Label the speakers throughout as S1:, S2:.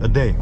S1: a day.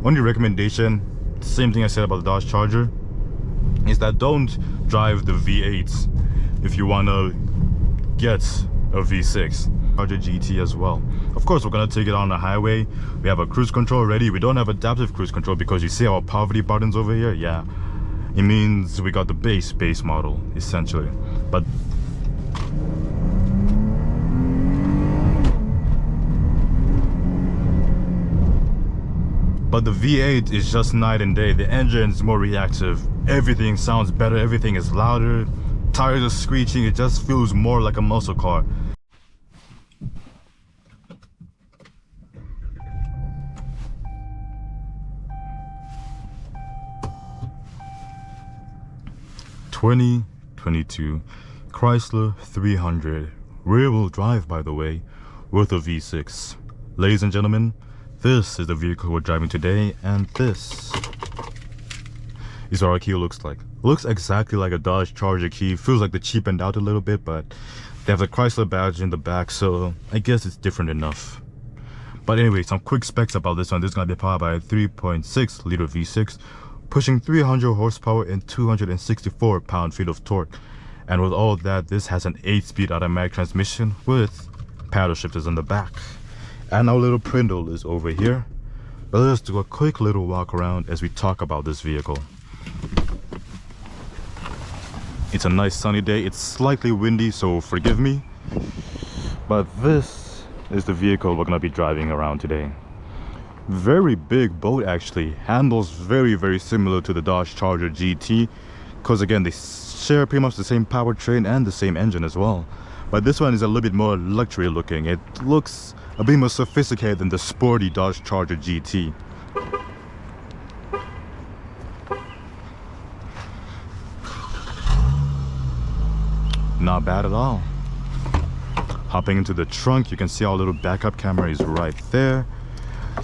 S1: Only recommendation, same thing I said about the Dodge Charger, is that don't drive the V8s if you want to get a V6. Charger GT as well. Of course, we're gonna take it on the highway. We have a cruise control ready. We don't have adaptive cruise control because you see our poverty buttons over here. Yeah, it means we got the base model essentially. But the V8 is just night and day. The engine is more reactive. Everything sounds better. Everything is louder. Tires are screeching. It just feels more like a muscle car. (2022) Chrysler 300 rear-wheel drive, by the way, with a V6. Ladies and gentlemen, this is the vehicle we're driving today, and this is what our key looks like. Looks exactly like a Dodge Charger key. Feels like they cheapened out a little bit, but they have the Chrysler badge in the back, so I guess it's different enough. But anyway, some quick specs about this one. This is going to be powered by a 3.6 liter V6, pushing 300 horsepower and 264 pound-feet of torque. And with all that, this has an 8-speed automatic transmission with paddle shifters on the back. And our little Prindle is over here. But let's do a quick little walk around as we talk about this vehicle. It's a nice sunny day. It's slightly windy, so forgive me. But this is the vehicle we're gonna be driving around today. Very big boat, actually. Handles very similar to the Dodge Charger GT, because again, they share pretty much the same powertrain and the same engine as well. But this one is a little bit more luxury looking. It looks a bit more sophisticated than the sporty Dodge Charger GT. Not bad at all. Hopping into the trunk, you can see our little backup camera is right there.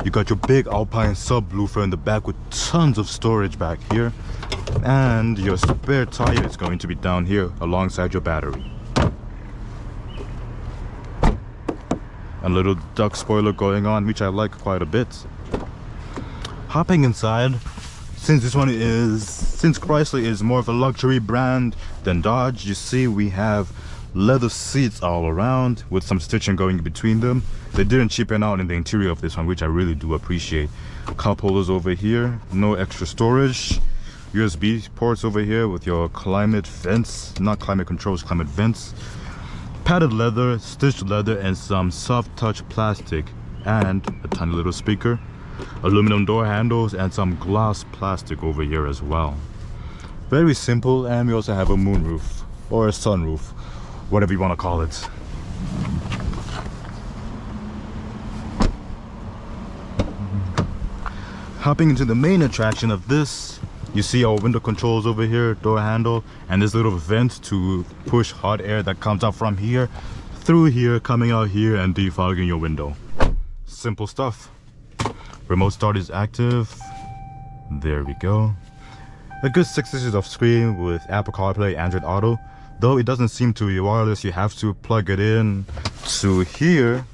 S1: You got your big Alpine subwoofer in the back with tons of storage back here. And your spare tire is going to be down here alongside your battery. A little duck spoiler going on, which I like quite a bit. Hopping inside, since Chrysler is more of a luxury brand than Dodge, you see we have leather seats all around with some stitching going between them. They didn't cheapen out in the interior of this one, which I really do appreciate. Cup holders over here, no extra storage. USB ports over here with your climate vents, not climate controls, climate vents. Padded leather, stitched leather, and some soft touch plastic, and a tiny little speaker. Aluminum door handles and some gloss plastic over here as well. Very simple. And we also have a moonroof or a sunroof, whatever you want to call it. Hopping into the main attraction of this, you see our window controls over here, door handle, and this little vent to push hot air that comes out from here through here, coming out here and defogging your window. Simple stuff. Remote start is active. There we go. A good 6 inches of screen with Apple CarPlay, Android Auto. Though it doesn't seem to be wireless, you have to plug it in to here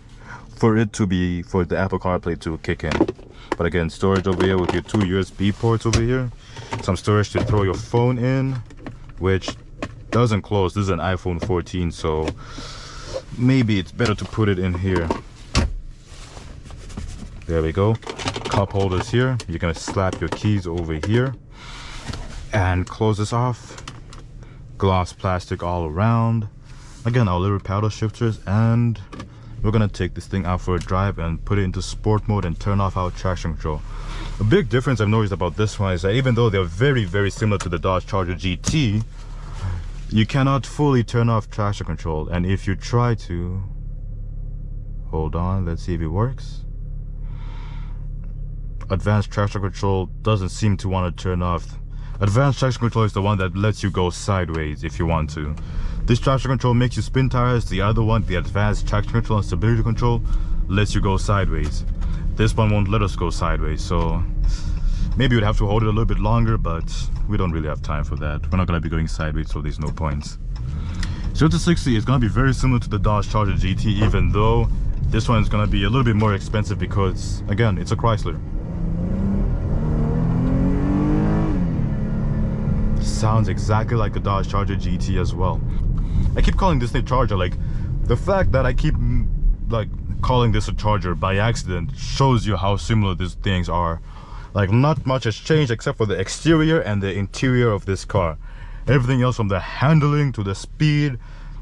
S1: for the Apple CarPlay to kick in. But again, storage over here with your 2 USB ports over here. Some storage to throw your phone in, which doesn't close. This is an iPhone 14, so maybe it's better to put it in here. There we go. Cup holders here. You're gonna slap your keys over here and close this off. Gloss plastic all around. Again, our little paddle shifters, and we're gonna take this thing out for a drive and put it into sport mode and turn off our traction control. A big difference I've noticed about this one is that even though they're very similar to the Dodge Charger GT, you cannot fully turn off traction control. And if you try to, hold on, let's see if it works. Advanced traction control doesn't seem to want to turn off. Advanced traction control is the one that lets you go sideways if you want to. This traction control makes you spin tires. The other one, the advanced traction control and stability control, lets you go sideways. This one won't let us go sideways, so maybe you'd have to hold it a little bit longer, but we don't really have time for that. We're not going to be going sideways, so there's no point. So 0 to 60 is going to be very similar to the Dodge Charger GT, even though this one is going to be a little bit more expensive because, again, it's a Chrysler. Sounds exactly like the Dodge Charger GT as well. I keep calling this thing Charger. Like, the fact that I keep like calling this a Charger by accident shows you how similar these things are. Like, not much has changed except for the exterior and the interior of this car. Everything else, from the handling to the speed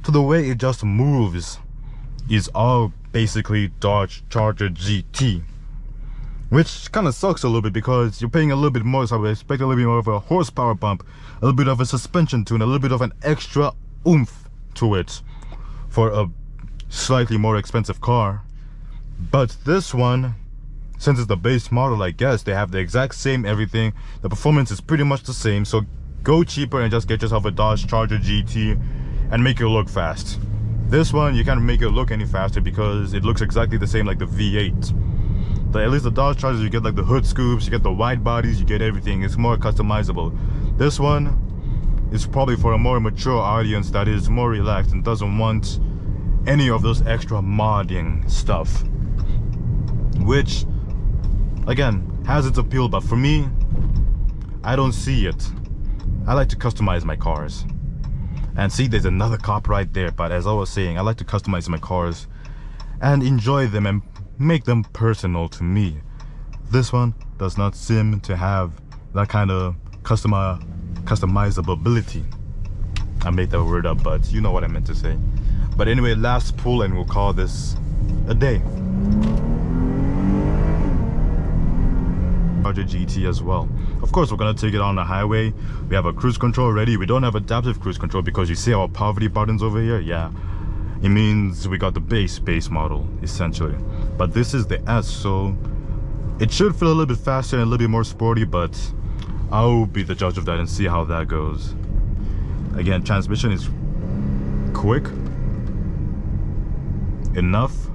S1: to the way it just moves, is all basically Dodge Charger GT. Which kind of sucks a little bit because you're paying a little bit more, so I would expect a little bit more of a horsepower bump, a little bit of a suspension tune, a little bit of an extra oomph to it for a slightly more expensive car. But this one, since it's the base model, I guess they have the exact same everything. The performance is pretty much the same, so go cheaper and just get yourself a Dodge Charger GT and make it look fast. This one, you can't make it look any faster because it looks exactly the same like the V8. But at least the Dodge Charger, you get like the hood scoops, you get the wide bodies, you get everything. It's more customizable. This one is probably for a more mature audience that is more relaxed and doesn't want any of those extra modding stuff, which again has its appeal, but for me, I don't see it. I like to customize my cars. And see, there's another cop right there. But as I was saying, I like to customize my cars and enjoy them and make them personal to me. This one does not seem to have that kind of customizability. I made that word up, but you know what I meant to say. But anyway, last pull and we'll call this a day. Charger GT as well. Of course, we're gonna take it on the highway. We have a cruise control ready. We don't have adaptive cruise control because you see our poverty buttons over here. Yeah, it means we got the base model essentially, but this is the S, so it should feel a little bit faster and a little bit more sporty, but I'll be the judge of that and see how that goes. Again, transmission is quick enough.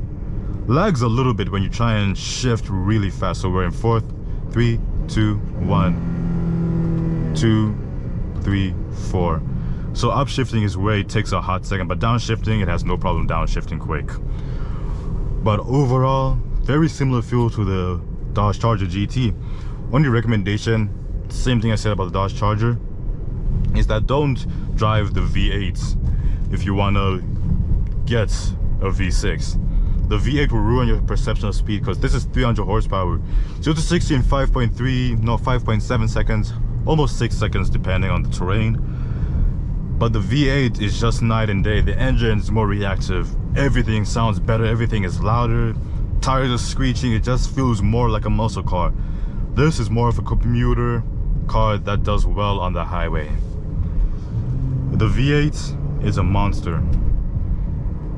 S1: Lags a little bit when you try and shift really fast. So we're in fourth. 3, 2, 1, 2, 3, 4. So upshifting is where it takes a hot second, but downshifting, it has no problem downshifting quick. But overall, very similar feel to the Dodge Charger GT. Only recommendation, same thing I said about the Dodge Charger, is that don't drive the V8s if you want to get a V6. The V8 will ruin your perception of speed because this is 300 horsepower. 0 to 60 in 5.7 seconds, almost 6 seconds depending on the terrain. But the V8 is just night and day. The engine is more reactive. Everything sounds better, everything is louder. Tires are screeching, it just feels more like a muscle car. This is more of a commuter car that does well on the highway. The V8 is a monster.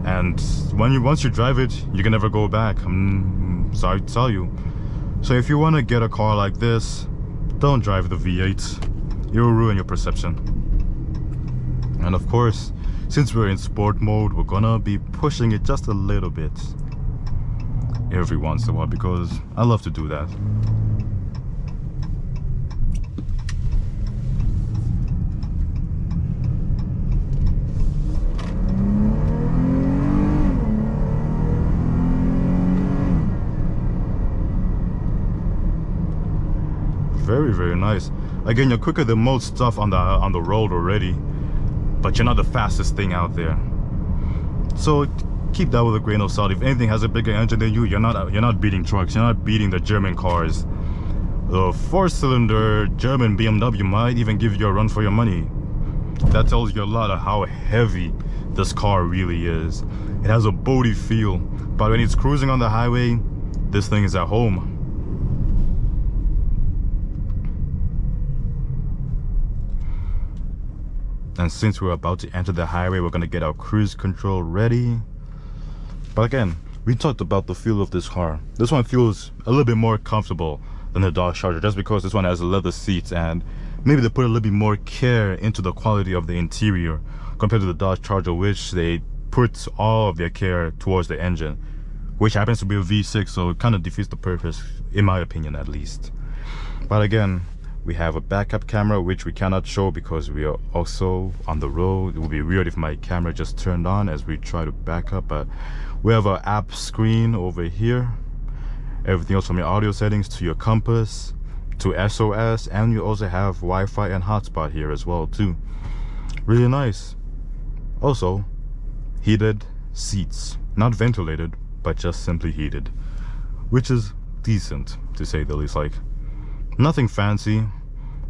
S1: And once you drive it, you can never go back. I'm sorry to tell you. So if you want to get a car like this, don't drive the V8. It will ruin your perception. And of course, since we're in sport mode, we're gonna be pushing it just a little bit every once in a while because I love to do that. Very nice. Again, you're quicker than most stuff on the road already, but you're not the fastest thing out there. So keep that with a grain of salt. If anything has a bigger engine than you, you're not beating trucks. You're not beating the German cars. The 4-cylinder German BMW might even give you a run for your money. That tells you a lot of how heavy this car really is. It has a boaty feel, but when it's cruising on the highway, this thing is at home. And since we're about to enter the highway, we're gonna get our cruise control ready. But again, we talked about the feel of this car. This one feels a little bit more comfortable than the Dodge Charger, just because this one has leather seats and maybe they put a little bit more care into the quality of the interior compared to the Dodge Charger, which they put all of their care towards the engine, which happens to be a V6, so it kind of defeats the purpose, in my opinion at least. But again, We have a backup camera which we cannot show because we are also on the road. It would be weird if my camera just turned on as we try to back up, but we have our app screen over here. Everything else from your audio settings to your compass to SOS, and you also have Wi-Fi and hotspot here as well too. Really nice. Also, heated seats, not ventilated, but just simply heated, which is decent to say the least. Like, nothing fancy.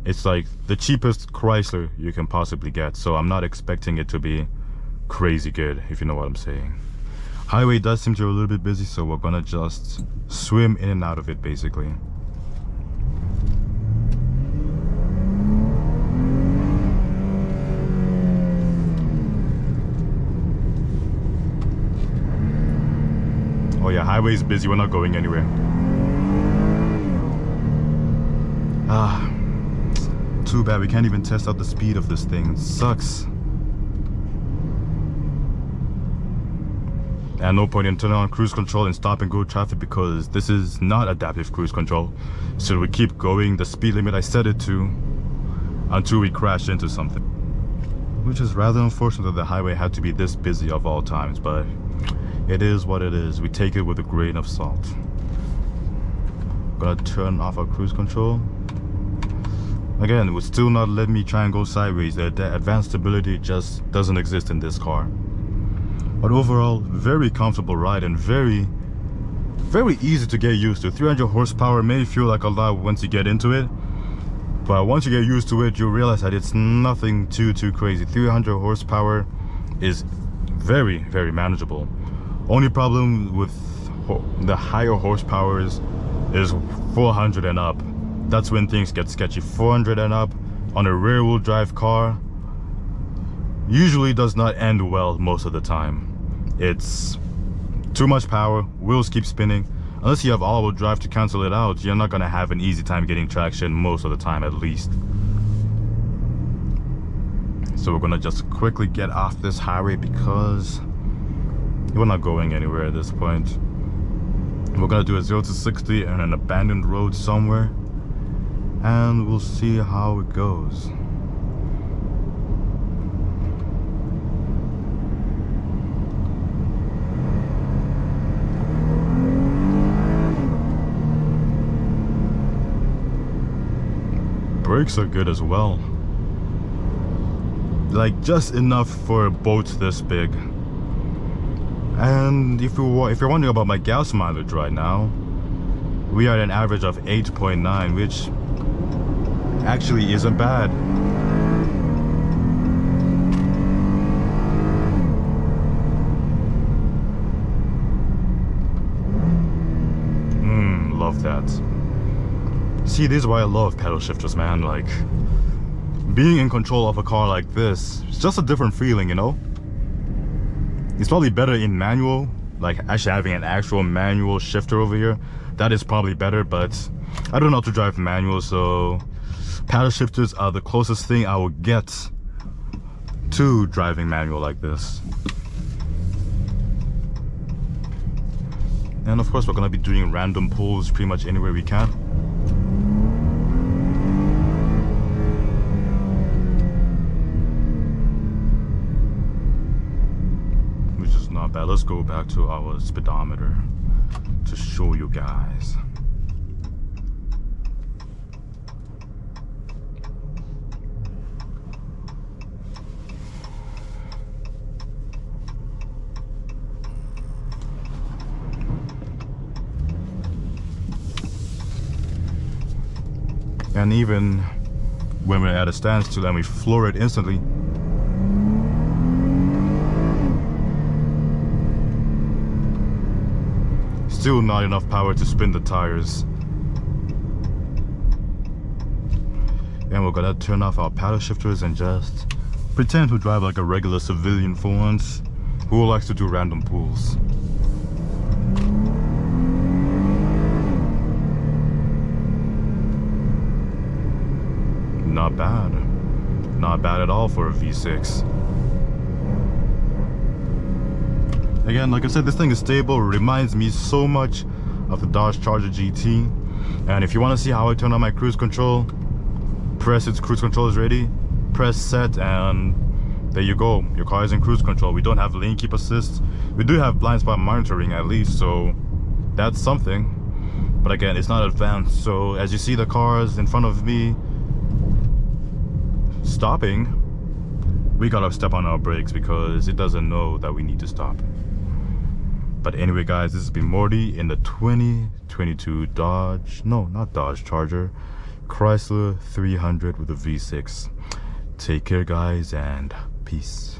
S1: It's like the cheapest Chrysler you can possibly get, so I'm not expecting it to be crazy good, if you know what I'm saying. Highway does seem to be a little bit busy, so we're gonna just swim in and out of it basically. Oh yeah, highway is busy, we're not going anywhere. Ah, too bad we can't even test out the speed of this thing. It sucks. And no point in turning on cruise control and stop and go traffic because this is not adaptive cruise control. So we keep going the speed limit I set it to until we crash into something. Which is rather unfortunate that the highway had to be this busy of all times, but it is what it is. We take it with a grain of salt. Gonna turn off our cruise control. Again, it would still not let me try and go sideways. The advanced stability just doesn't exist in this car. But overall, very comfortable ride and very easy to get used to. 300 horsepower may feel like a lot once you get into it, but once you get used to it, you realize that it's nothing too crazy. 300 horsepower is very manageable. Only problem with the higher horsepower is 400 and up. That's when things get sketchy. 400 and up on a rear wheel drive car usually does not end well most of the time. It's too much power, wheels keep spinning. Unless you have all-wheel drive to cancel it out, you're not gonna have an easy time getting traction most of the time, at least. So we're gonna just quickly get off this highway because we're not going anywhere at this point. We're gonna do a 0 to 60 on an abandoned road somewhere, and we'll see how it goes. Brakes are good as well, like just enough for a boat this big. And if you're wondering about my gas mileage right now, we are at an average of 8.9, which actually isn't bad. Love that. See, this is why I love pedal shifters, man. Like, being in control of a car like this, it's just a different feeling, you know? It's probably better in manual, like actually having an actual manual shifter over here. That is probably better, but I don't know how to drive manual, so paddle shifters are the closest thing I will get to driving manual like this. And of course, we're gonna be doing random pulls pretty much anywhere we can. Which is not bad. Let's go back to our speedometer to show you guys. And even when we're at a standstill and we floor it instantly, still not enough power to spin the tires. And we're gonna turn off our paddle shifters and just pretend to drive like a regular civilian for once who likes to do random pulls. Not bad. Not bad at all for a V6. Again, like I said, this thing is stable. It reminds me so much of the Dodge Charger GT. And if you want to see how I turn on my cruise control, Press its cruise control is ready. Press set and there you go. Your car is in cruise control. We don't have lane keep assist. We do have blind spot monitoring at least, so that's something. But again, it's not advanced. So as you see the cars in front of me stopping, we gotta step on our brakes because it doesn't know that we need to stop. But anyway guys, this has been Morty in the 2022 Charger, Chrysler 300 with a V6. Take care guys and peace.